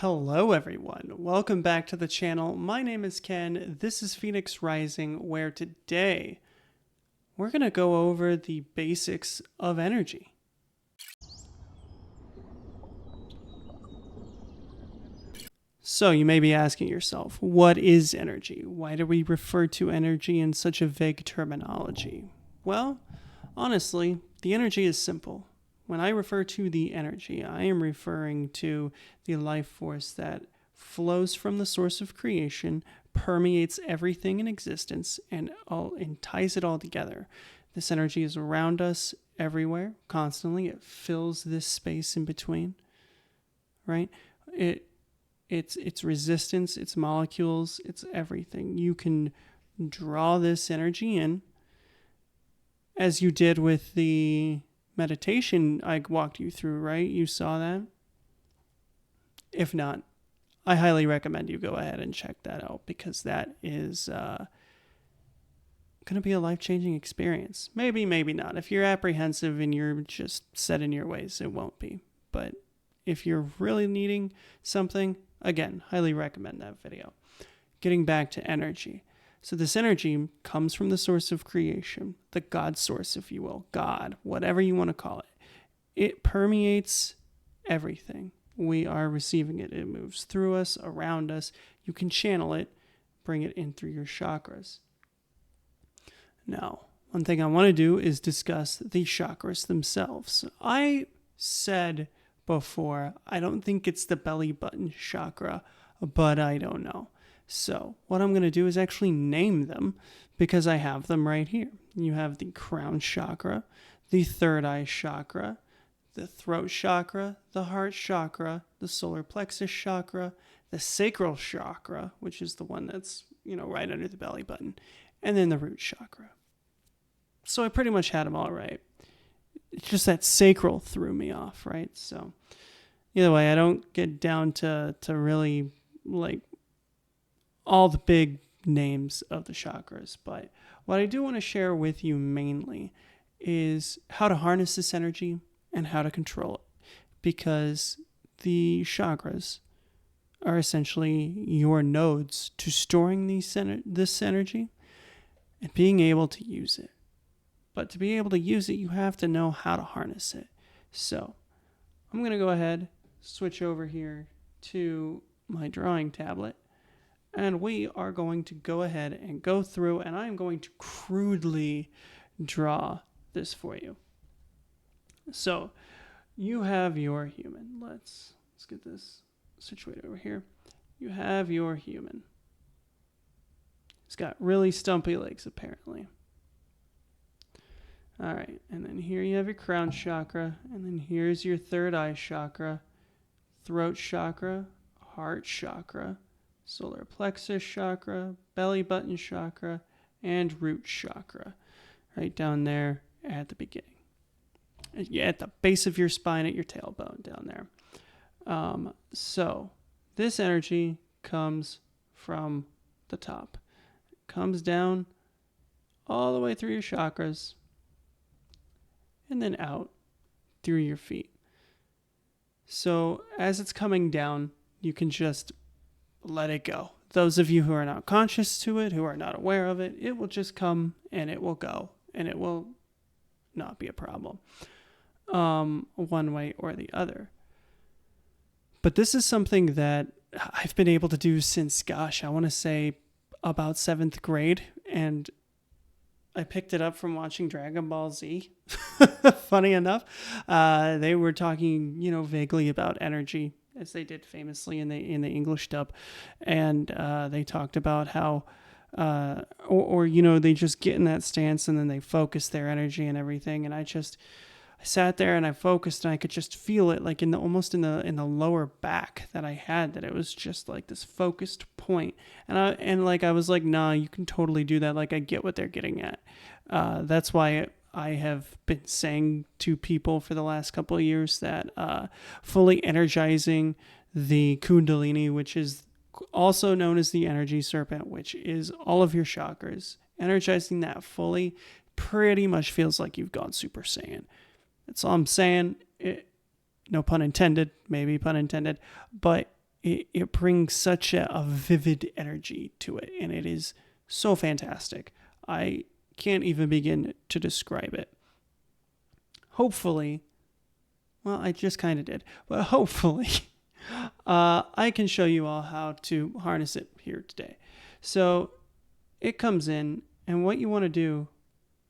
Hello everyone, welcome back to the channel. My name is Ken, this is Phoenix Rising, where today we're going to go over the basics of energy. So you may be asking yourself, what is energy? Why do we refer to energy in such a vague terminology? Well, honestly, the energy is simple. When I refer to the energy, I am referring to the life force that flows from the source of creation, permeates everything in existence, and ties it all together. This energy is around us everywhere, constantly. It fills this space in between, right? It's resistance, it's molecules, it's everything. You can draw this energy in, as you did with the meditation I walked you through, right? You saw that? If not, I highly recommend you go ahead and check that out, because that is going to be a life-changing experience. Maybe, maybe not. If you're apprehensive and you're just set in your ways, it won't be. But if you're really needing something, again, highly recommend that video. Getting back to energy. So this energy comes from the source of creation, the God source, if you will, God, whatever you want to call it. It permeates everything. We are receiving it. It moves through us, around us. You can channel it, bring it in through your chakras. Now, one thing I want to do is discuss the chakras themselves. I said before, I don't think it's the belly button chakra, but I don't know. So what I'm going to do is actually name them, because I have them right here. You have the crown chakra, the third eye chakra, the throat chakra, the heart chakra, the solar plexus chakra, the sacral chakra, which is the one that's, right under the belly button, and then the root chakra. So I pretty much had them all right. It's just that sacral threw me off, right? So either way, I don't get down to really all the big names of the chakras, but what I do want to share with you mainly is how to harness this energy and how to control it, because the chakras are essentially your nodes to storing this energy and being able to use it. But to be able to use it, you have to know how to harness it. So I'm going to go ahead, switch over here to my drawing tablet, and we are going to go ahead and go through, and I'm going to crudely draw this for you. So you have your human. Let's get this situated over here. You have your human. He's got really stumpy legs, apparently. All right, and then here you have your crown chakra, and then here's your third eye chakra, throat chakra, heart chakra, solar plexus chakra, belly button chakra, and root chakra, right down there at the beginning. At the base of your spine, at your tailbone down there. So this energy comes from the top. It comes down all the way through your chakras, and then out through your feet. So as it's coming down, you can just let it go. Those of you who are not conscious to it, who are not aware of it, it will just come and it will go, and it will not be a problem, one way or the other. But this is something that I've been able to do since, I want to say about 7th grade, and I picked it up from watching Dragon Ball Z. Funny enough, they were talking, vaguely about energy, as they did famously in the English dub, and they talked about how, they just get in that stance and then they focus their energy and everything. And I sat there and I focused, and I could just feel it, like almost in the lower back that I had, that it was just like this focused point. And I was like, nah, you can totally do that. Like, I get what they're getting at. That's why I have been saying to people for the last couple of years that fully energizing the Kundalini, which is also known as the energy serpent, which is all of your chakras, energizing that fully pretty much feels like you've gone Super Saiyan. That's all I'm saying. No pun intended, maybe pun intended, but it brings such a vivid energy to it, and it is so fantastic. I can't even begin to describe it. Hopefully, well, I just kind of did, but hopefully I can show you all how to harness it here today. So it comes in, and what you want to do,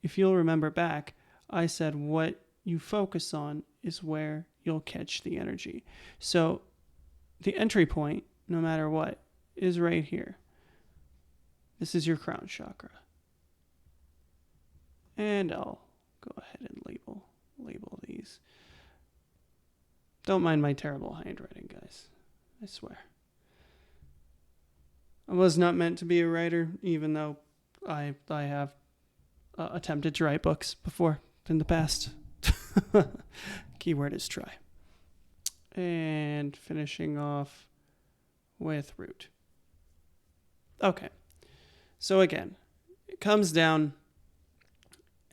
if you'll remember back, I said what you focus on is where you'll catch the energy. So the entry point, no matter what, is right here. This is your crown chakra. And I'll go ahead and label these. Don't mind my terrible handwriting, guys. I swear. I was not meant to be a writer, even though I have attempted to write books before in the past. Keyword is try. And finishing off with root. Okay. So again, it comes down,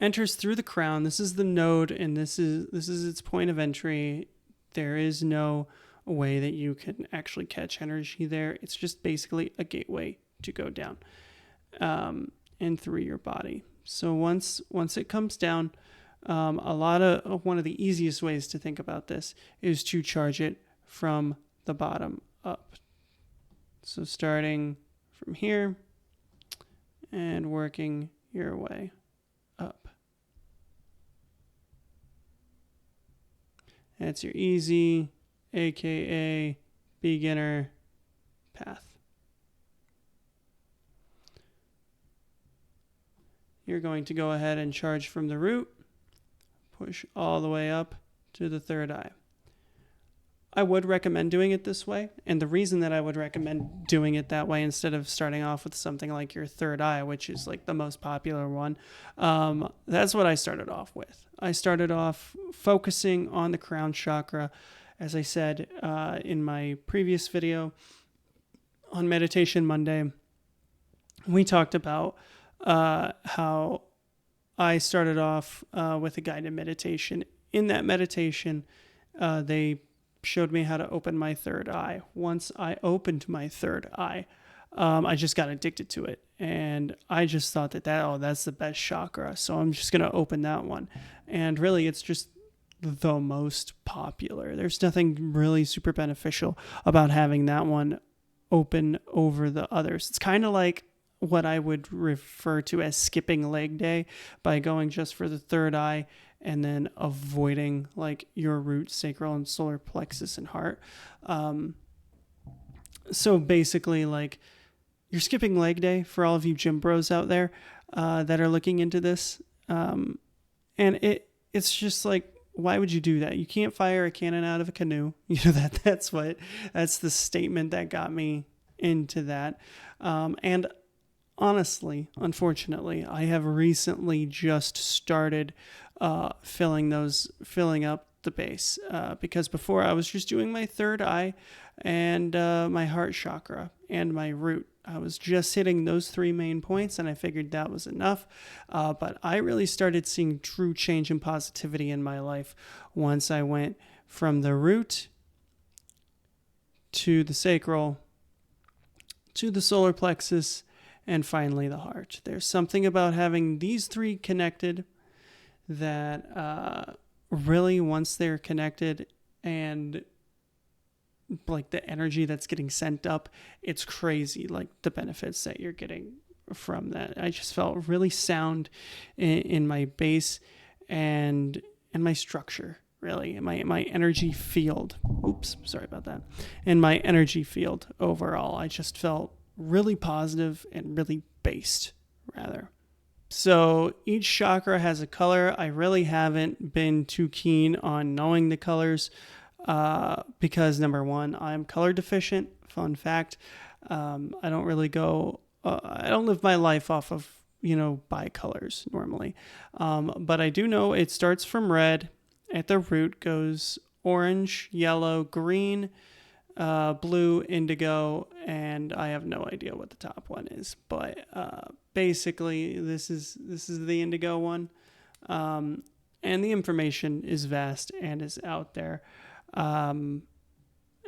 enters through the crown. This is the node, and this is its point of entry. There is no way that you can actually catch energy there. It's just basically a gateway to go down and through your body. So once it comes down, one of the easiest ways to think about this is to charge it from the bottom up. So starting from here and working your way up. That's your easy, aka beginner path. You're going to go ahead and charge from the root, push all the way up to the third eye. I would recommend doing it this way, and the reason that I would recommend doing it that way instead of starting off with something like your third eye, which is like the most popular one, that's what I started off with. I started off focusing on the crown chakra, as I said in my previous video on Meditation Monday. We talked about how I started off with a guided meditation. In that meditation, they showed me how to open my third eye. Once I opened my third eye, I just got addicted to it. And I just thought that's the best chakra. So I'm just going to open that one. And really, it's just the most popular. There's nothing really super beneficial about having that one open over the others. It's kind of like what I would refer to as skipping leg day by going just for the third eye and then avoiding like your root, sacral, and solar plexus and heart. So basically, like, you're skipping leg day for all of you gym bros out there that are looking into this. And it's just like, why would you do that? You can't fire a cannon out of a canoe. You know, that's the statement that got me into that. And honestly, unfortunately, I have recently just started filling up the base because before I was just doing my third eye and my heart chakra and my root. I was just hitting those three main points, and I figured that was enough. But I really started seeing true change and positivity in my life once I went from the root to the sacral to the solar plexus and finally the heart. There's something about having these three connected that really, once they're connected and like the energy that's getting sent up, it's crazy, like the benefits that you're getting from that. I just felt really sound in my base and my structure, really, my energy field. Oops, sorry about that. In my energy field overall, I just felt really positive and really based, rather. So each chakra has a color. I really haven't been too keen on knowing the colors because, number one, I'm color deficient. Fun fact. I don't really I don't live my life off of, by colors normally. But I do know it starts from red. At the root goes orange, yellow, green, blue, indigo, and I have no idea what the top one is. But basically, this is the indigo one. And the information is vast and is out there. And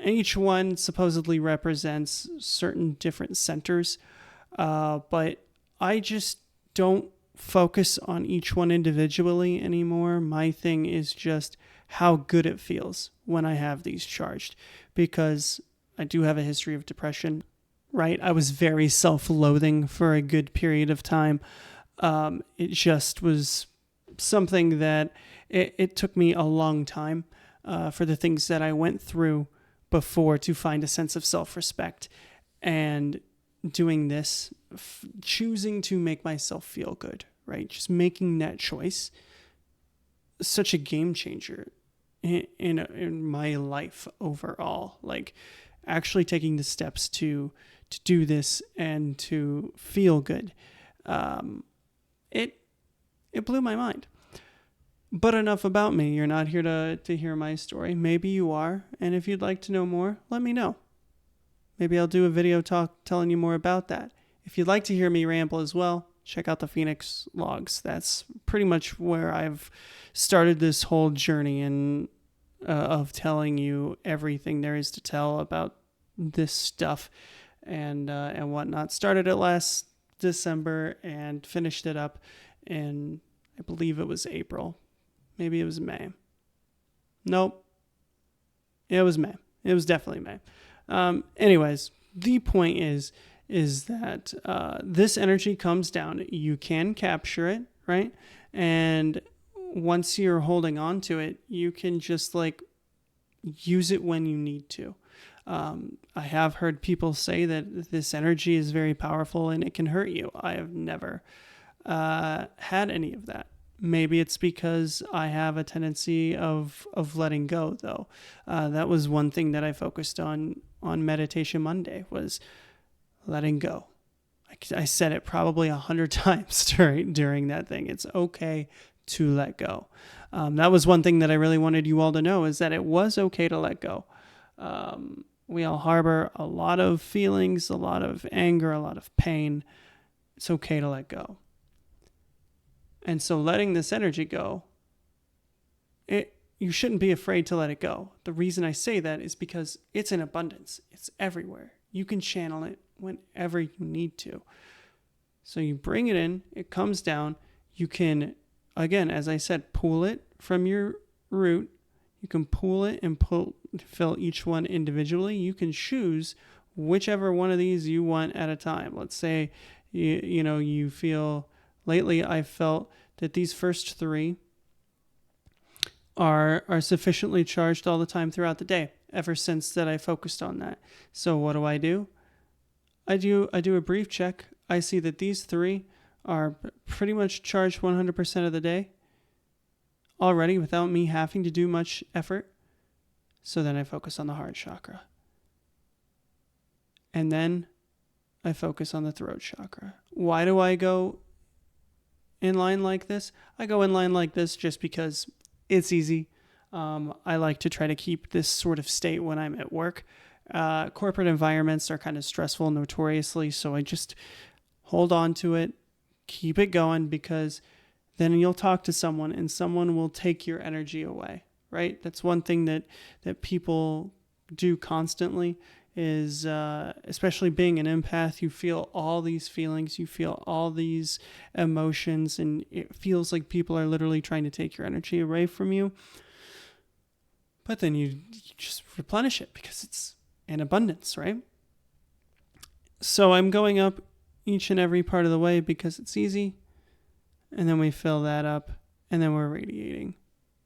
Each one supposedly represents certain different centers, but I just don't focus on each one individually anymore. My thing is just how good it feels when I have these charged, because I do have a history of depression, right? I was very self-loathing for a good period of time. It just was something that it took me a long time for the things that I went through before to find a sense of self-respect. And doing this, choosing to make myself feel good, right? Just making that choice, such a game changer in my life overall. Like actually taking the steps to do this and to feel good. It blew my mind. But enough about me. You're not here to hear my story. Maybe you are, and if you'd like to know more, let me know. Maybe I'll do a video talk telling you more about that. If you'd like to hear me ramble as well, check out the Phoenix logs. That's pretty much where I've started this whole journey of telling you everything there is to tell about this stuff and whatnot. Started it last December and finished it up in, I believe it was April. Maybe it was May. Nope. It was May. It was definitely May. Anyways, the point is that this energy comes down. You can capture it, right? And once you're holding on to it, you can just like use it when you need to. I have heard people say that this energy is very powerful and it can hurt you. I have never had any of that. Maybe it's because I have a tendency of letting go, though. That was one thing that I focused on Meditation Monday, was letting go. I said it probably 100 times during that thing. It's okay to let go. That was one thing that I really wanted you all to know, is that it was okay to let go. We all harbor a lot of feelings, a lot of anger, a lot of pain. It's okay to let go. And so letting this energy go, you shouldn't be afraid to let it go. The reason I say that is because it's in abundance. It's everywhere. You can channel it whenever you need to. So you bring it in, it comes down. You can, again, as I said, pull it from your root. You can pull it and fill each one individually. You can choose whichever one of these you want at a time. Let's say you feel, lately I've felt that these first three are sufficiently charged all the time throughout the day, ever since that I focused on that. So what do? I do a brief check. I see that these three are pretty much charged 100% of the day already without me having to do much effort. So then I focus on the heart chakra. And then I focus on the throat chakra. Why do I go in line like this? I go in line like this just because it's easy. I like to try to keep this sort of state when I'm at work. Corporate environments are kind of stressful notoriously, so I just hold on to it, keep it going, because then you'll talk to someone and someone will take your energy away, right? That's one thing that people do constantly is, especially being an empath, you feel all these feelings, you feel all these emotions, and it feels like people are literally trying to take your energy away from you. But then you just replenish it because it's in abundance, right? So I'm going up each and every part of the way because it's easy. And then we fill that up, and then we're radiating,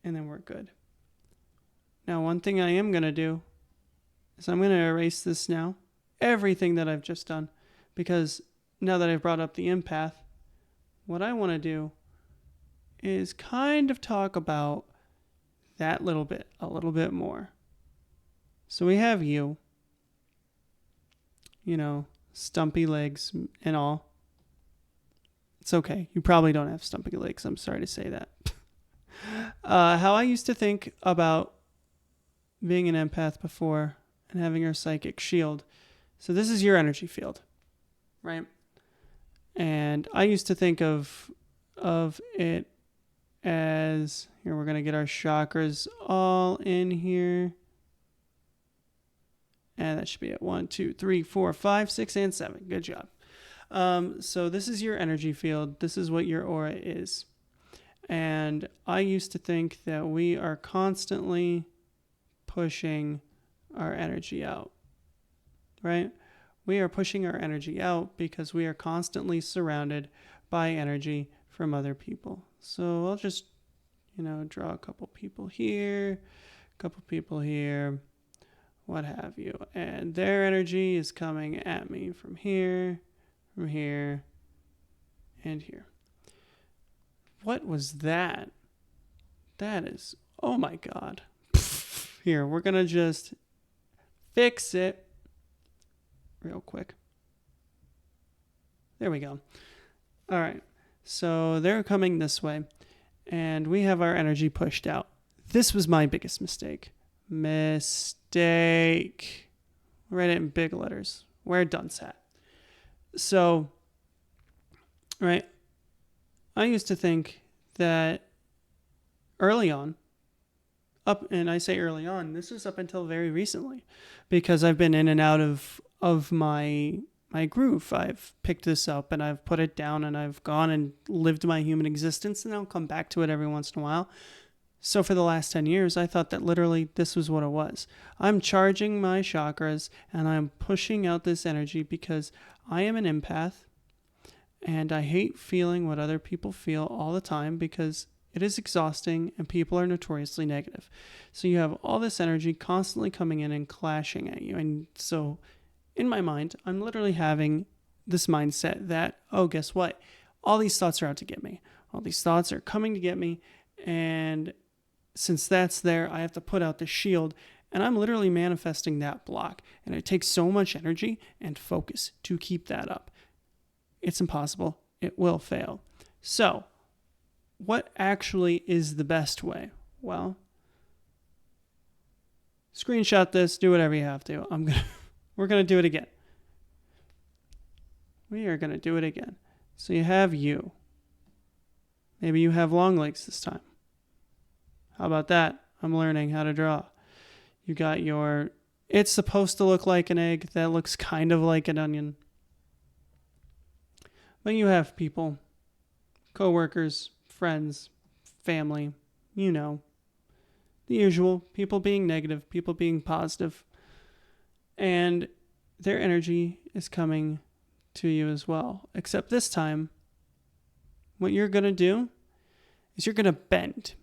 and then we're good. Now, one thing I am going to do is I'm going to erase this now, everything that I've just done, because now that I've brought up the empath, what I want to do is kind of talk about that a little bit more. So we have you, stumpy legs and all. It's okay. You probably don't have stumpy legs. I'm sorry to say that. How I used to think about being an empath before and having our psychic shield. So this is your energy field, right? And I used to think of it as, here we're going to get our chakras all in here. And that should be at 1, 2, 3, 4, 5, 6, and 7. Good job. So this is your energy field. This is what your aura is. And I used to think that we are constantly pushing our energy out, right? We are pushing our energy out because we are constantly surrounded by energy from other people. So I'll just, draw a couple people here, a couple people here, what have you. And their energy is coming at me from here, and here. What was that? That is, oh my God. Here, we're going to just fix it real quick. There we go. All right. So they're coming this way, and we have our energy pushed out. This was my biggest mistake. Mistake. Write it in big letters. Where dunce at. So, right, I used to think that early on, and I say early on, this was up until very recently, because I've been in and out of my groove. I've picked this up and I've put it down and I've gone and lived my human existence, and I'll come back to it every once in a while. So for the last 10 years, I thought that literally this was what it was. I'm charging my chakras and I'm pushing out this energy because I am an empath, and I hate feeling what other people feel all the time because it is exhausting and people are notoriously negative. So you have all this energy constantly coming in and clashing at you. And so in my mind, I'm literally having this mindset that, oh, guess what? All these thoughts are out to get me. All these thoughts are coming to get me. And since that's there, I have to put out the shield. And I'm literally manifesting that block. And it takes so much energy and focus to keep that up. It's impossible. It will fail. So, what actually is the best way? Well, screenshot this, do whatever you have to. We're going to do it again. We are going to do it again. So you have you. Maybe you have long legs this time. How about that? I'm learning how to draw. You got it's supposed to look like an egg that looks kind of like an onion. But you have people, coworkers, friends, family, the usual, people being negative, people being positive, and their energy is coming to you as well. Except this time, what you're going to do is you're going to bend.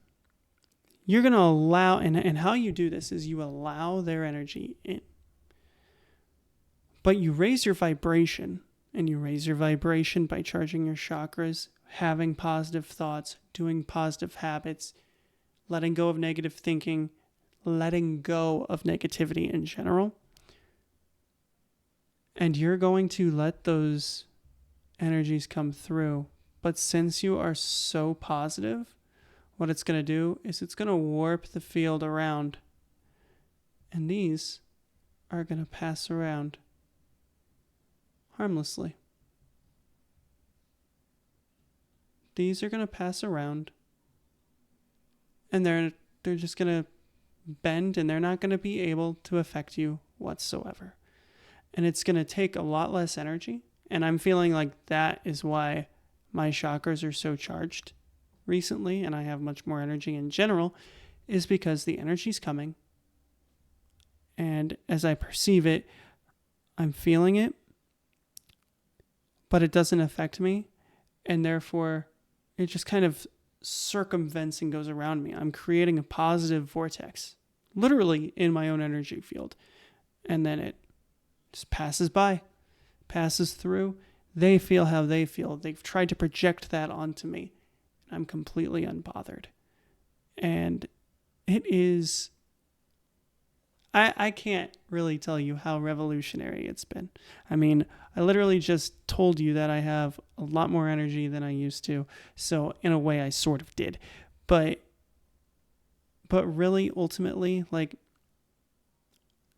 You're going to allow, and how you do this is you allow their energy in. But you raise your vibration, and you raise your vibration by charging your chakras, having positive thoughts, doing positive habits, letting go of negative thinking, letting go of negativity in general. And you're going to let those energies come through. But since you are so positive, what it's going to do is it's going to warp the field around. And these are going to pass around harmlessly. These are going to pass around, and they're just going to bend, and they're not going to be able to affect you whatsoever. And it's going to take a lot less energy, and I'm feeling like that is why my chakras are so charged recently, and I have much more energy in general, is because the energy's coming, and as I perceive it, I'm feeling it, but it doesn't affect me, and therefore it just kind of circumvents and goes around me. I'm creating a positive vortex, literally in my own energy field. And then it just passes by, passes through. They feel how they feel. They've tried to project that onto me. I'm completely unbothered. And it is, I can't really tell you how revolutionary it's been. I mean, I literally just told you that I have a lot more energy than I used to. So in a way I sort of did. But really, ultimately, like,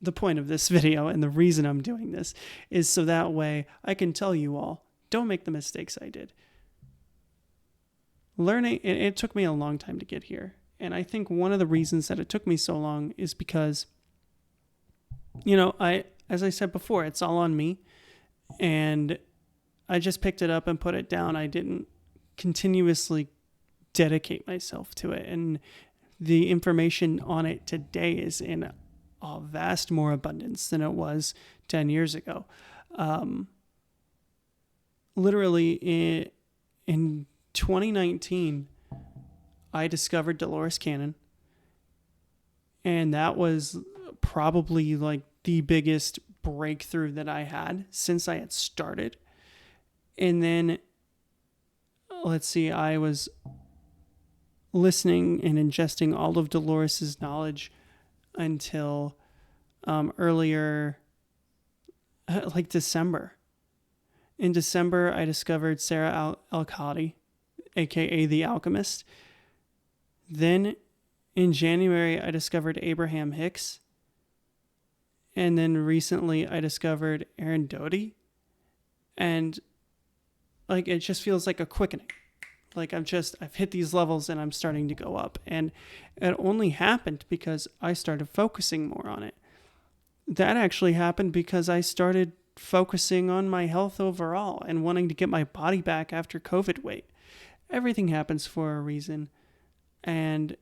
the point of this video and the reason I'm doing this is so that way I can tell you all, don't make the mistakes I did. Learning, it took me a long time to get here. And I think one of the reasons that it took me so long is because as I said before, it's all on me, and I just picked it up and put it down. I didn't continuously dedicate myself to it, and the information on it today is in a vast more abundance than it was 10 years ago. Literally in 2019, I discovered Dolores Cannon, and that was probably like the biggest breakthrough that I had since I had started. And then, let's see, I was listening and ingesting all of Dolores's knowledge until earlier, like December. In December, I discovered Sarah Alcati, aka The Alchemist. Then in January, I discovered Abraham Hicks. And then recently, I discovered Aaron Doty. And like, it just feels like a quickening. Like I've hit these levels and I'm starting to go up. And it only happened because I started focusing more on it. That actually happened because I started focusing on my health overall and wanting to get my body back after COVID weight. Everything happens for a reason. And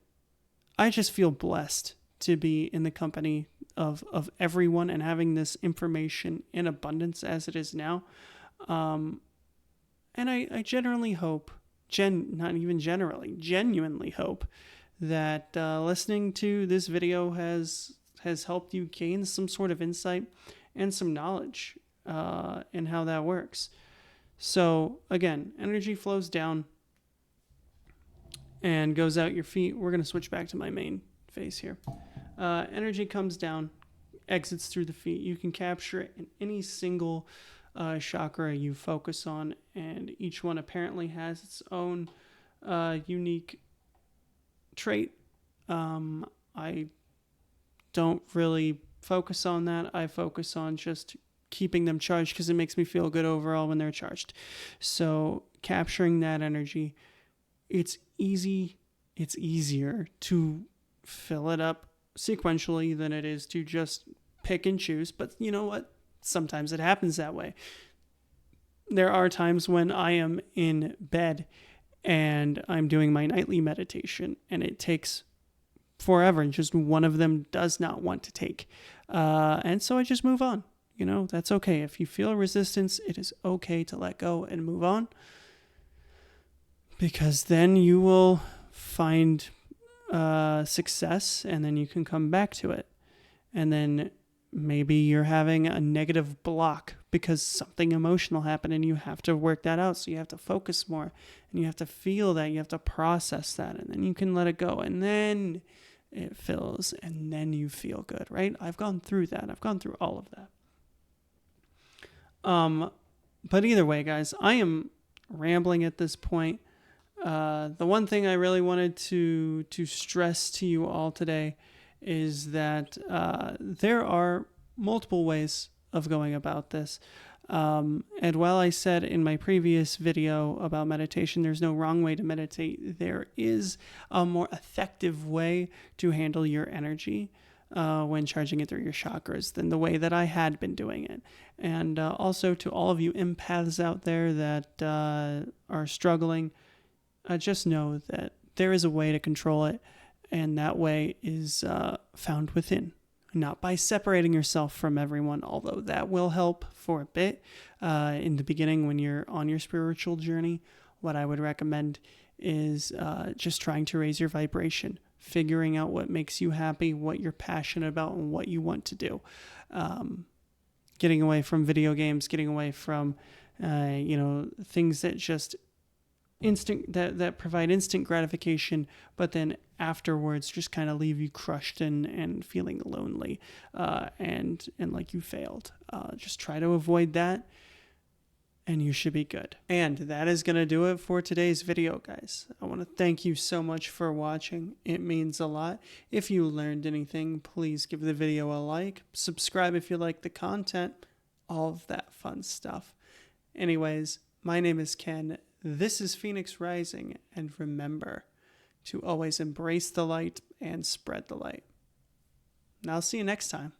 I just feel blessed to be in the company of everyone and having this information in abundance as it is now. And I generally hope, genuinely hope that listening to this video has helped you gain some sort of insight and some knowledge in how that works. So again, energy flows down and goes out your feet. We're going to switch back to my main face here. Energy comes down, exits through the feet. You can capture it in any single chakra you focus on, and each one apparently has its own unique trait. I don't really focus on that. I focus on just keeping them charged because it makes me feel good overall when they're charged. So capturing that energy, it's easier to fill it up sequentially than it is to just pick and choose. But you know what? Sometimes it happens that way. There are times when I am in bed and I'm doing my nightly meditation and it takes forever and just one of them does not want to take. And so I just move on. That's okay. If you feel resistance, it is okay to let go and move on, because then you will find success and then you can come back to it. And then maybe you're having a negative block because something emotional happened and you have to work that out. So you have to focus more and you have to feel that, you have to process that, and then you can let it go. And then it fills and then you feel good, right? I've gone through that. I've gone through all of that. But either way, guys, I am rambling at this point. The one thing I really wanted to stress to you all today is that there are multiple ways of going about this. And while I said in my previous video about meditation, there's no wrong way to meditate, there is a more effective way to handle your energy when charging it through your chakras than the way that I had been doing it. And also to all of you empaths out there that are struggling, just know that there is a way to control it, and that way is found within, not by separating yourself from everyone, although that will help for a bit in the beginning when you're on your spiritual journey. What I would recommend is just trying to raise your vibration, figuring out what makes you happy, what you're passionate about, and what you want to do. Getting away from video games, getting away from things that just that provide instant gratification, but then afterwards just kind of leave you crushed and feeling lonely and like you failed. Just try to avoid that, and you should be good. And that is going to do it for today's video, guys. I want to thank you so much for watching. It means a lot. If you learned anything, please give the video a like, subscribe if you like the content, all of that fun stuff. Anyways, my name is Ken. This is Phoenix Rising, and remember to always embrace the light and spread the light. And I'll see you next time.